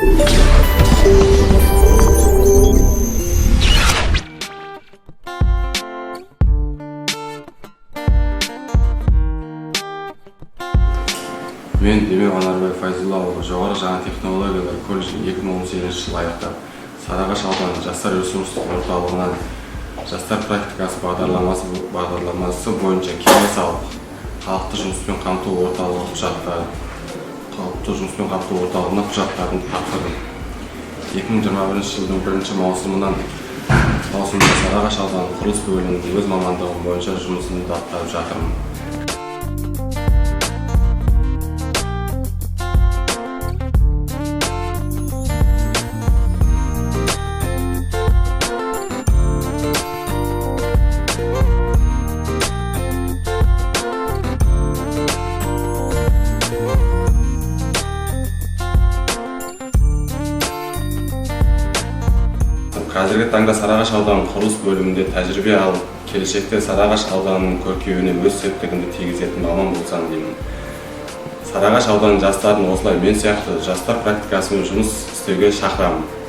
Мен Демек Анарбай Файзуллаұлы жоғары жаңа технологиялар колледжін 2018 жылы аяқтап, Сарыағаш ауданы жастар ресурстық орталығынан жастар практикасы бағдарламасы бойынша кеңес алып, халықты жұмыспен қамту орталығына құжаттарын тапсырдым. 2021 жылдың 1 маусымында Сарыағаш ауданы құрылыс бөлімінің өз мамандығым бойынша жұмысымды атқарып жатырмын. Қазіргі таңда Сарыағаш ауданының құрылыс бөлімінде тәжірибе алып, келешекте Сарыағаш ауданының көркеюіне өз септігімді тигізетін маман болсам деймін. Сарыағаш ауданының жастарын осылай мен сияқты жастар практикасымен жұмыс істеуге шақырамын.